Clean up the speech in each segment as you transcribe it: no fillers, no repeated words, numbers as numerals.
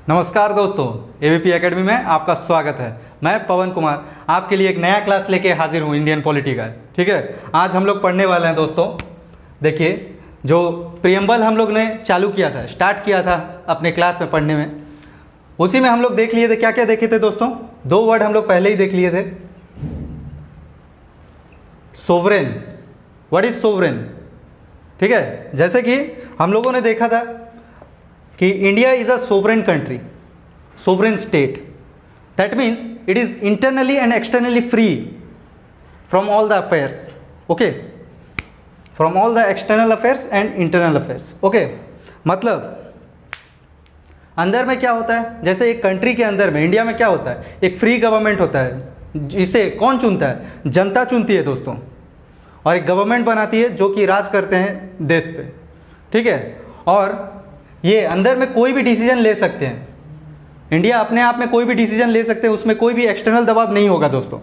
नमस्कार दोस्तों, ABP academy में आपका स्वागत है। मैं पवन कुमार आपके लिए एक नया क्लास लेके हाजिर हूँ इंडियन पॉलिटी का। ठीक है, आज हम लोग पढ़ने वाले हैं दोस्तों। देखिए, जो प्रियम्बल हम लोग ने चालू किया था, स्टार्ट किया था अपने क्लास में पढ़ने में, उसी में हम लोग देख लिए थे। क्या क्या देखे थे दोस्तों? दो वर्ड हम लोग पहले ही देख लिए थे। Sovereign, what is sovereign? ठीक है, जैसे कि हम लोगों ने देखा था कि India is a sovereign country, sovereign state. That means it is internally and externally free from all the affairs. Okay, from all the external affairs and internal affairs. Okay, मतलब अंदर में क्या होता है, जैसे एक कंट्री के अंदर में, इंडिया में क्या होता है, एक फ्री गवर्नमेंट होता है जिसे कौन चुनता है? जनता चुनती है दोस्तों, और एक गवर्नमेंट बनाती है जो कि राज करते हैं देश पे। ठीक है, और ये अंदर में कोई भी डिसीजन ले सकते हैं। इंडिया अपने आप में कोई भी डिसीजन ले सकते हैं, उसमें कोई भी एक्सटर्नल दबाव नहीं होगा दोस्तों।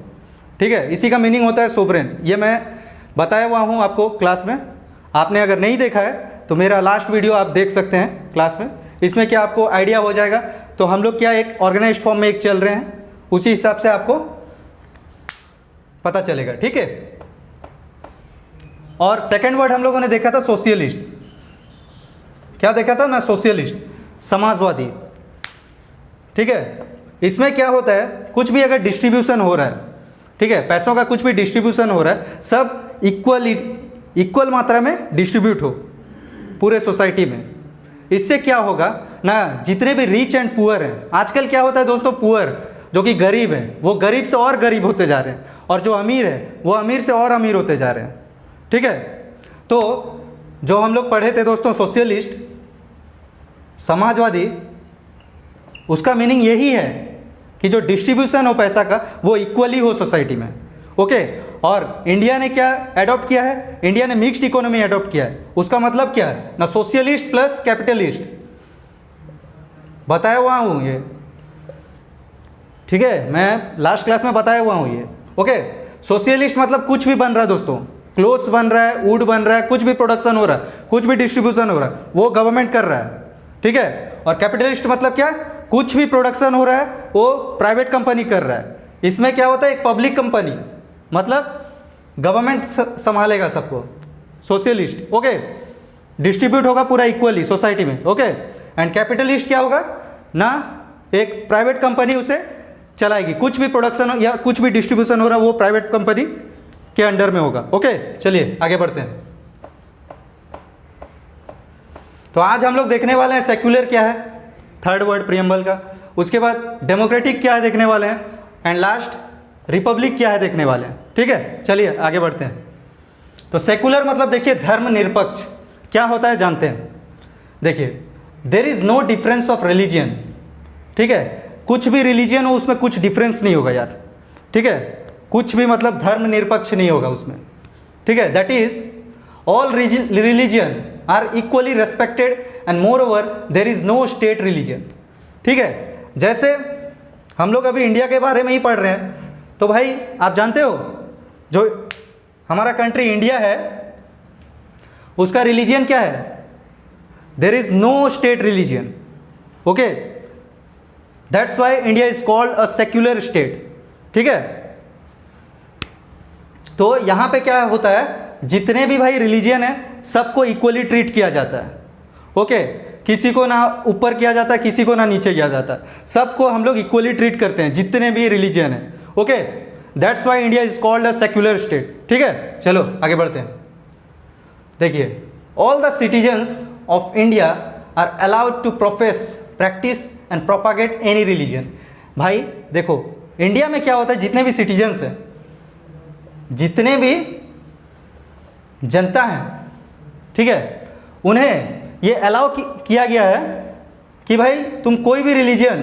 ठीक है, इसी का मीनिंग होता है सोवरेन। ये मैं बताया हुआ हूँ आपको क्लास में। आपने अगर नहीं देखा है तो मेरा लास्ट वीडियो आप देख सकते हैं क्लास में। इसमें क्या आपको आइडिया हो जाएगा। तो हम लोग क्या एक ऑर्गेनाइज्ड फॉर्म में एक चल रहे हैं, उसी हिसाब से आपको पता चलेगा। ठीक है, और सेकेंड वर्ड हम लोगों ने देखा था सोशलिस्ट। क्या देखा था ना? सोशलिस्ट, समाजवादी। ठीक है, इसमें क्या होता है, कुछ भी अगर डिस्ट्रीब्यूशन हो रहा है, ठीक है, पैसों का कुछ भी डिस्ट्रीब्यूशन हो रहा है, सब इक्वल मात्रा में डिस्ट्रीब्यूट हो पूरे सोसाइटी में। इससे क्या होगा ना, जितने भी रिच एंड पुअर हैं, आजकल क्या होता है दोस्तों, पुअर जो कि गरीब हैं वो गरीब से और गरीब होते जा रहे हैं, और जो अमीर है वो अमीर से और अमीर होते जा रहे हैं। ठीक है, तो जो हम लोग पढ़े थे दोस्तों सोशलिस्ट, समाजवादी, उसका मीनिंग यही है कि जो डिस्ट्रीब्यूशन हो पैसा का वो इक्वली हो सोसाइटी में। ओके, और इंडिया ने क्या अडॉप्ट किया है? इंडिया ने मिक्स्ड इकोनॉमी अडॉप्ट किया है। उसका मतलब क्या है ना, सोशलिस्ट प्लस कैपिटलिस्ट, बताया हुआ हूँ ये। ठीक है, मैं लास्ट क्लास में बताया हुआ हूँ ये। ओके, सोशलिस्ट मतलब कुछ भी बन रहा है दोस्तों, क्लोथ्स बन रहा है, वुड बन रहा है, कुछ भी प्रोडक्शन हो रहा है, कुछ भी डिस्ट्रीब्यूशन हो रहा है, वो गवर्नमेंट कर रहा है। ठीक है, और कैपिटलिस्ट मतलब क्या? कुछ भी प्रोडक्शन हो रहा है वो प्राइवेट कंपनी कर रहा है। इसमें क्या होता है, एक पब्लिक कंपनी, मतलब गवर्नमेंट संभालेगा सबको। सोशलिस्ट, ओके, डिस्ट्रीब्यूट होगा पूरा इक्वली सोसाइटी में। ओके, एंड कैपिटलिस्ट क्या होगा ना, एक प्राइवेट कंपनी उसे चलाएगी, कुछ भी प्रोडक्शन या कुछ भी डिस्ट्रीब्यूशन हो रहा है वो प्राइवेट कंपनी के अंडर में होगा। ओके, चलिए आगे बढ़ते हैं। तो आज हम लोग देखने वाले हैं सेक्युलर क्या है, थर्ड वर्ड प्रियम्बल का। उसके बाद डेमोक्रेटिक क्या है देखने वाले हैं, एंड लास्ट रिपब्लिक क्या है देखने वाले हैं। ठीक है, चलिए आगे बढ़ते हैं। तो सेक्युलर मतलब देखिए धर्मनिरपेक्ष क्या होता है जानते हैं। देखिए, there is no difference of religion. ठीक है, कुछ भी रिलीजियन हो उसमें कुछ डिफरेंस नहीं होगा यार। ठीक है, कुछ भी मतलब धर्मनिरपेक्ष नहीं होगा उसमें। ठीक है, that is all religion are equally respected and moreover there is no state religion. ठीक है, जैसे हम लोग अभी इंडिया के बारे में ही पढ़ रहे हैं, तो भाई आप जानते हो जो हमारा कंट्री इंडिया है उसका रिलीजियन क्या है? There is no state religion. Okay, that's why India is called a secular state. ठीक है, तो यहां पे क्या होता है, जितने भी भाई रिलीजियन है सबको इक्वली ट्रीट किया जाता है। ओके, किसी को ना ऊपर किया जाता है, किसी को ना नीचे किया जाता है, सबको हम लोग इक्वली ट्रीट करते हैं जितने भी रिलीजियन है। Okay, that's why India is called a secular state. ठीक है, चलो आगे बढ़ते हैं। देखिए, all the citizens of India are allowed to profess, practice and propagate any religion. भाई देखो, इंडिया में क्या होता है, जितने भी सिटीजन्स हैं, जितने भी जनता है, ठीक है, उन्हें ये अलाउ किया गया है कि भाई तुम कोई भी रिलीजन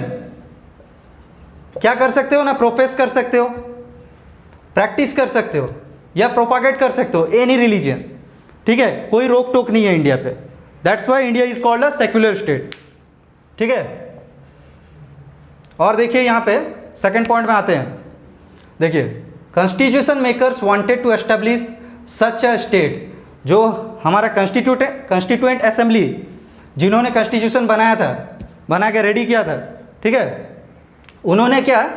क्या कर सकते हो ना, प्रोफेस कर सकते हो, प्रैक्टिस कर सकते हो या प्रोपागेट कर सकते हो, एनी रिलीजन। ठीक है, कोई रोक टोक नहीं है इंडिया पे। That's why India is called a secular state. ठीक है, और देखिए यहाँ पे सेकंड पॉइंट में आते हैं। देखिए, constitution makers wanted to establish such a state. जो हमारा कॉन्स्टिट्यूएंट असेंबली जिन्होंने कॉन्स्टिट्यूशन बनाया था, बना के रेडी किया था, ठीक है। उन्होंने क्या,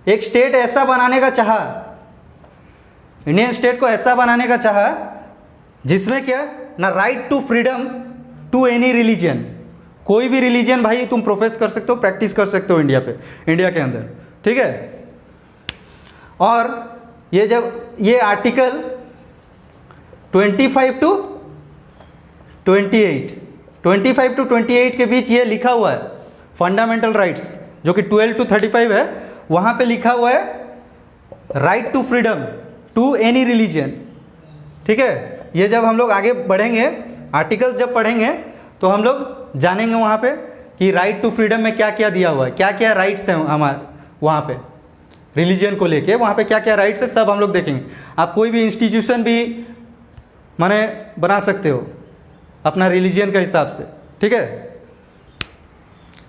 एक स्टेट ऐसा बनाने का चाहा, इंडियन स्टेट को ऐसा बनाने का चाहा जिसमें क्या ना, right to freedom to any religion, कोई भी रिलीजन भाई तुम प्रोफेस कर सकते हो, प्रैक्टिस कर सकते हो इंडिया पे, इंडिया के अंदर, ठीक है। और ये जब ये आर्टिकल 25 टू 28 के बीच ये लिखा हुआ है फंडामेंटल राइट्स, जो कि 12 टू 35 है, वहाँ पे लिखा हुआ है right to freedom to any religion, ठीक है। ये जब हम लोग आगे बढ़ेंगे, आर्टिकल्स जब पढ़ेंगे तो हम लोग जानेंगे वहाँ पे कि राइट टू फ्रीडम में क्या क्या दिया हुआ है, क्या क्या राइट्स हैं हमारे वहाँ पे रिलीजन को लेके, वहाँ पे क्या क्या राइट्स है, सब हम लोग देखेंगे। आप कोई भी इंस्टीट्यूशन भी माने बना सकते हो अपना रिलीजन के हिसाब से, ठीक है।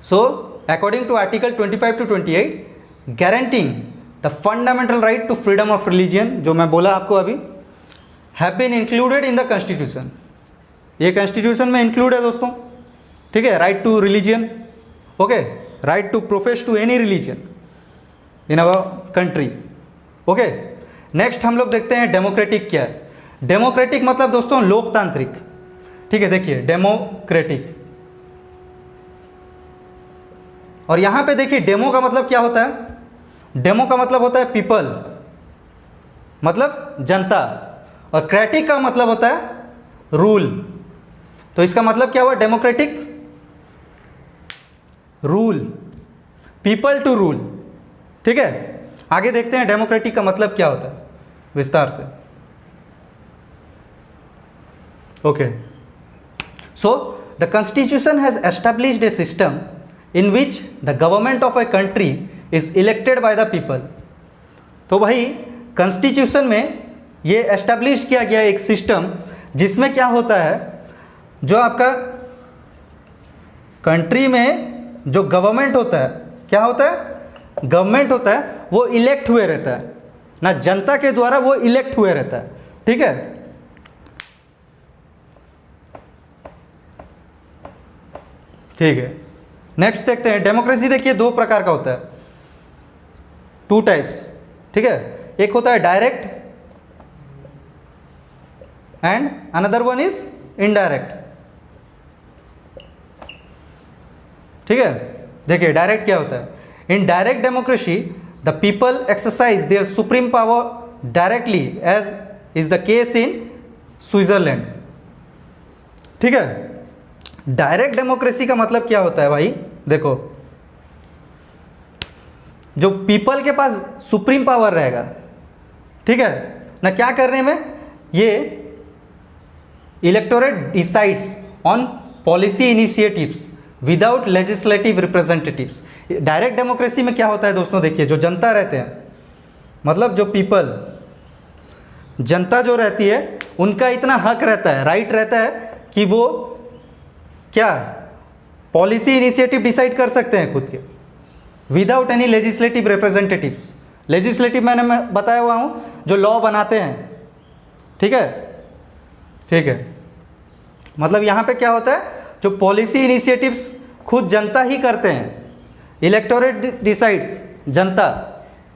So according to article 25 to 28 guaranteeing the fundamental right to freedom of religion, जो मैं बोला आपको अभी, have been included in the constitution, ये कॉन्स्टिट्यूशन में इंक्लूड है दोस्तों, ठीक है। Right to religion, okay, right to profess to any religion in our country, okay. Next हम लोग देखते हैं डेमोक्रेटिक क्या है। डेमोक्रेटिक मतलब दोस्तों लोकतांत्रिक, ठीक है। देखिए डेमोक्रेटिक, और यहां पे देखिए डेमो का मतलब क्या होता है, डेमो का मतलब होता है पीपल, मतलब जनता, और क्रेटिक का मतलब होता है रूल। तो इसका मतलब क्या हुआ, democratic rule, people to rule, ठीक है। आगे देखते हैं डेमोक्रेटिक का मतलब क्या होता है विस्तार से, okay. So the constitution has established A system in which the government of a country is elected by the people. तो भाई कॉन्स्टिट्यूशन में ये एस्टैब्लिश किया गया एक सिस्टम जिसमें क्या होता है, जो आपका कंट्री में जो गवर्नमेंट होता है, क्या होता है, गवर्नमेंट होता है, वो इलेक्ट हुए रहता है ना, जनता के द्वारा वो इलेक्ट हुए रहता है, ठीक है। ठीक है, नेक्स्ट देखते हैं डेमोक्रेसी। देखिए दो प्रकार का होता है, टू टाइप्स, ठीक है। एक होता है direct and another one is indirect, ठीक है। देखिए डायरेक्ट क्या होता है, in direct democracy the people exercise their supreme power directly as is the case in Switzerland, ठीक है। डायरेक्ट डेमोक्रेसी का मतलब क्या होता है भाई, देखो जो पीपल के पास सुप्रीम पावर रहेगा, ठीक है ना, क्या करने में, ये electorate decides on policy initiatives without legislative representatives. Direct democracy में क्या होता है दोस्तों, देखिए जो जनता रहते हैं, मतलब जो पीपल, जनता जो रहती है, उनका इतना हक रहता है, राइट रहता है कि वो क्या पॉलिसी इनिशिएटिव डिसाइड कर सकते हैं खुद के, without any legislative representatives. Legislative मैंने बताया हुआ हूँ, जो लॉ बनाते हैं, ठीक है, ठीक है। मतलब यहाँ पे क्या होता है, जो पॉलिसी इनिशिएटिव्स खुद जनता ही करते हैं, इलेक्टोरेट डिसाइड्स, जनता,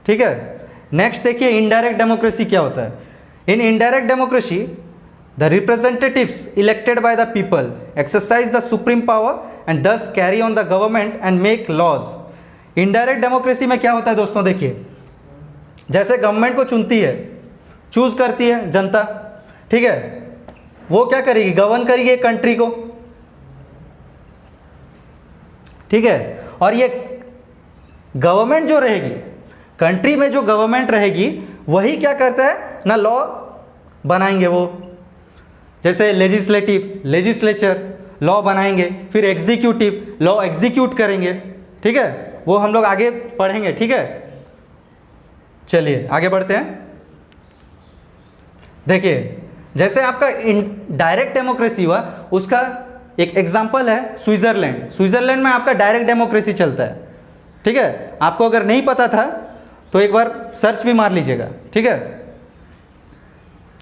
ठीक है। नेक्स्ट देखिए इनडायरेक्ट डेमोक्रेसी क्या होता है। In indirect democracy the representatives elected by the people exercise the supreme power and thus carry on the government and make laws. Indirect democracy में क्या होता है दोस्तों, देखिए जैसे गवर्नमेंट को चुनती है, चूज करती है जनता, ठीक है, वो क्या करेगी, गवर्न करेगी एक कंट्री को, ठीक है। और ये गवर्नमेंट जो रहेगी, कंट्री में जो गवर्नमेंट रहेगी, वही क्या करता है ना, लॉ बनाएंगे वो, जैसे लेजिस्लेचर लॉ बनाएंगे, फिर एग्जीक्यूटिव लॉ एग्जीक्यूट करेंगे, ठीक है। वो हम लोग आगे पढ़ेंगे, ठीक है। चलिए आगे बढ़ते हैं। देखिए जैसे आपका डायरेक्ट डेमोक्रेसी हुआ, उसका एक एग्जांपल है स्विट्जरलैंड। स्विट्जरलैंड में आपका डायरेक्ट डेमोक्रेसी चलता है, ठीक है। आपको अगर नहीं पता था तो एक बार सर्च भी मार लीजिएगा, ठीक है,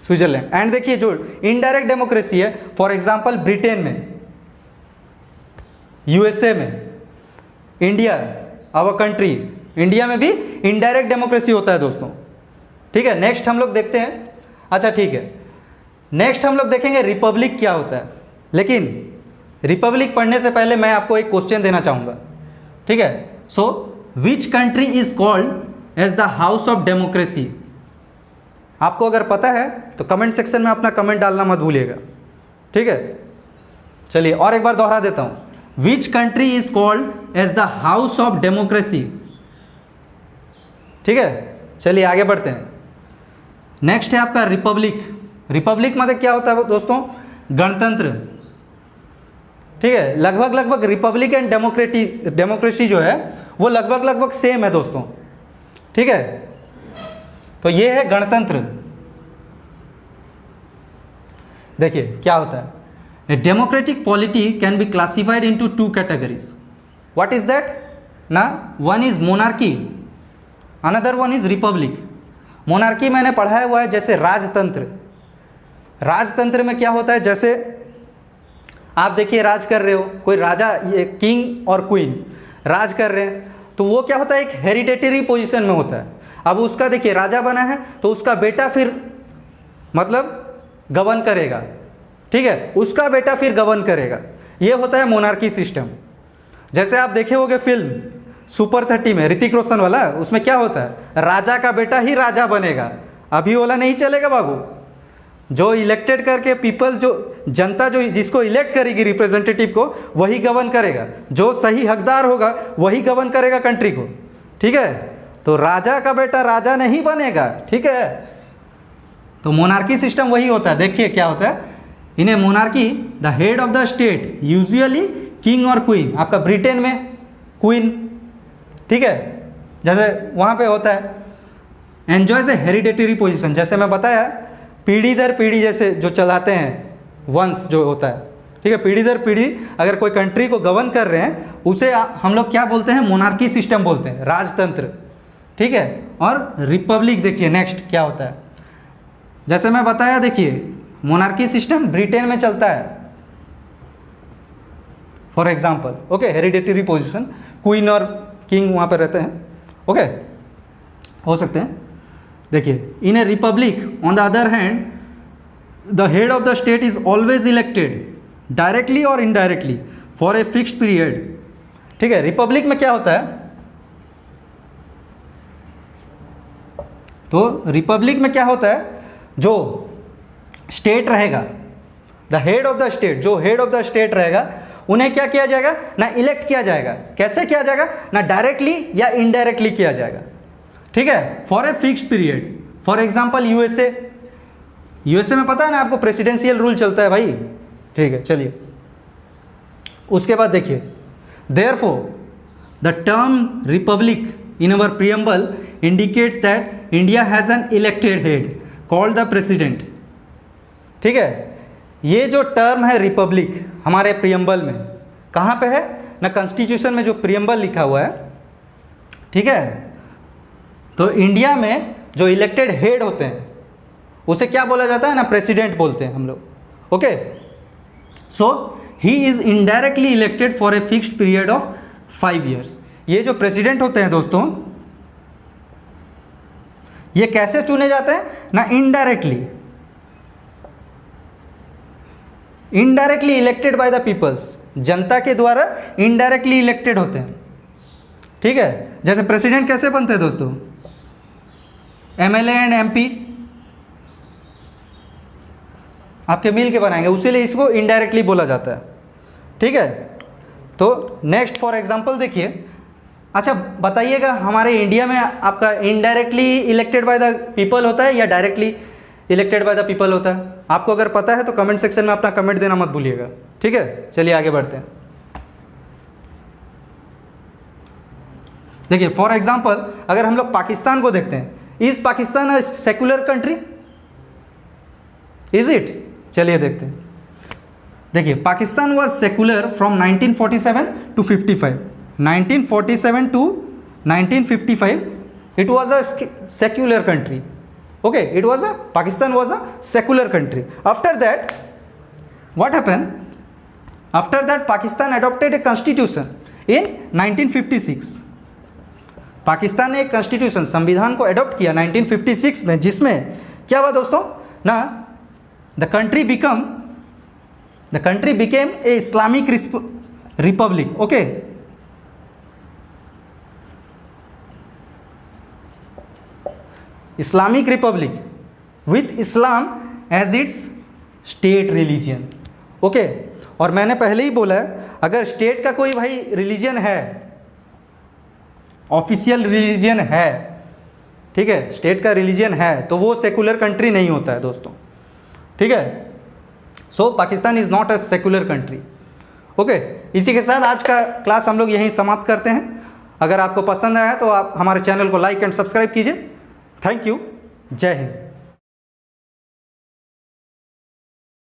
स्विट्जरलैंड। एंड देखिए जो इनडायरेक्ट डेमोक्रेसी है, फॉर एग्जांपल ब्रिटेन में, यूएसए में, इंडिया, आवर कंट्री, इंडिया में भी इनडायरेक्ट डेमोक्रेसी होता है दोस्तों। ठीक है, नेक्स्ट हम लोग देखते हैं। अच्छा ठीक है, नेक्स्ट हम लोग देखेंगे रिपब्लिक क्या होता है। लेकिन रिपब्लिक पढ़ने से पहले मैं आपको एक क्वेश्चन देना चाहूँगा। ठीक है, so which country is called as the house of democracy? आपको अगर पता है तो कमेंट सेक्शन में अपना कमेंट डालना मत भूलिएगा। ठीक है, चलिए और एक बार दोहरा देता हूँ, which country is called as the house of democracy? ठीक है, चलिए आगे बढ़ते हैं। नेक्स्ट है आपका रिपब्लिक। रिपब्लिक मतलब क्या होता है दोस्तों? गणतंत्र। ठीक है, लगभग रिपब्लिक एंड डेमोक्रेसी जो है वो लगभग सेम है दोस्तों। ठीक है, तो ये है गणतंत्र। देखिए क्या होता है, a democratic polity can be classified into two categories. What is that? ना, one is monarchy, another one is republic. Monarchy मैंने पढ़ाया हुआ है जैसे राजतंत्र। राजतंत्र में क्या होता है, जैसे आप देखिए राज कर रहे हो, कोई राजा, ये किंग और क्वीन राज कर रहे हैं, तो वो क्या होता है, एक हेरिडेटरी पोजीशन में होता है। अब उसका देखिए राजा बना है तो उसका बेटा फिर मतलब गवर्न करेगा। ठीक है, उसका बेटा फिर गवर्न करेगा। ये होता है मोनार्की सिस्टम। जैसे आप देखे होंगे फिल्म सुपर 30 में ऋतिक रोशन वाला, उसमें क्या होता है, राजा का बेटा ही राजा बनेगा। अभी वाला नहीं चलेगा बाबू, जो इलेक्टेड करके पीपल, जो जनता जो जिसको इलेक्ट करेगी रिप्रेजेंटेटिव को, वही गवर्न करेगा। जो सही हकदार होगा वही गवर्न करेगा कंट्री को। ठीक है, तो राजा का बेटा राजा नहीं बनेगा। ठीक है, तो मोनार्की सिस्टम वही होता है। देखिए क्या होता है, in a monarchy the head of the state usually king और क्वीन। आपका ब्रिटेन में क्वीन, ठीक है, जैसे वहाँ पे होता है, एंजॉयज ए हेरिडेटरी पोजीशन। जैसे मैं बताया, पीढ़ी दर पीढ़ी जैसे जो चलाते हैं, वंश जो होता है। ठीक है, पीढ़ी दर पीढ़ी अगर कोई कंट्री को गवर्न कर रहे हैं, उसे हम लोग क्या बोलते हैं, मोनार्की सिस्टम बोलते हैं, राजतंत्र। ठीक है, और रिपब्लिक देखिए नेक्स्ट क्या होता है। जैसे मैं बताया, देखिए मोनार्की सिस्टम ब्रिटेन में चलता है for example. Okay, hereditary position, queen और किंग वहाँ पर रहते हैं। ओके, हो सकते हैं। देखिए, in a republic on the other hand the head of the state is always elected directly और indirectly for a fixed period. ठीक है, रिपब्लिक में क्या होता है, तो रिपब्लिक में क्या होता है, जो स्टेट रहेगा, the head of the state, जो हेड ऑफ द स्टेट रहेगा, उन्हें क्या किया जाएगा ना, इलेक्ट किया जाएगा। कैसे किया जाएगा ना, डायरेक्टली या इनडायरेक्टली किया जाएगा। ठीक है, for a fixed period. For example USA में पता है ना आपको, प्रेसिडेंशियल रूल चलता है भाई। ठीक है, चलिए उसके बाद देखिए, therefore the term Republic in our preamble indicates that India has an elected head called the president. ठीक है, ये जो टर्म है रिपब्लिक हमारे प्रीएम्बल में कहाँ पे है ना, कॉन्स्टिट्यूशन में जो प्रीएम्बल लिखा हुआ है। ठीक है, तो इंडिया में जो इलेक्टेड हेड होते हैं उसे क्या बोला जाता है ना, प्रेसिडेंट बोलते हैं हम लोग। Okay, so he is indirectly elected for a fixed period of 5 years। ये जो प्रेसिडेंट होते हैं दोस्तों, ये कैसे चुने जाते हैं ना, indirectly elected by the peoples, जनता के द्वारा इनडायरेक्टली इलेक्टेड होते हैं। ठीक है, जैसे प्रेसिडेंट कैसे बनते हैं दोस्तों, एमएलए एंड एमपी आपके मिल के बनाएंगे, उसीलिए इसको इनडायरेक्टली बोला जाता है। ठीक है, तो नेक्स्ट फॉर एग्जांपल देखिए। अच्छा बताइएगा, हमारे इंडिया में आपका indirectly elected by the people होता है या directly elected by the people होता है? आपको अगर पता है तो कमेंट सेक्शन में अपना कमेंट देना मत भूलिएगा। ठीक है, चलिए आगे बढ़ते हैं। देखिए फॉर एग्जांपल, अगर हम लोग पाकिस्तान को देखते हैं, is Pakistan a secular country? Is it? चलिए देखते हैं। देखिए, Pakistan was secular from 1947 to 55। 1947 to 1955 it was a secular country. Okay, Pakistan was a secular country. After that what happened, after that Pakistan adopted a constitution in 1956। Pakistan ने एक constitution संविधान को adopt किया 1956 में, जिसमें क्या हुआ दोस्तों ना, the country became a Islamic republic. Okay, Islamic republic with Islam as its state religion. Okay, और मैंने पहले ही बोला है, अगर स्टेट का कोई भाई रिलीजन है, ऑफिशियल रिलीजन है, ठीक है, स्टेट का रिलीजन है, तो वो सेकुलर कंट्री नहीं होता है दोस्तों, ठीक है। So Pakistan is not a secular country. Okay, इसी के साथ आज का क्लास हम लोग यहीं समाप्त करते हैं। अगर आपको पसंद आया तो आप हमारे चैनल को लाइक एंड सब्सक्राइब कीजिए। थैंक यू, जय हिंद।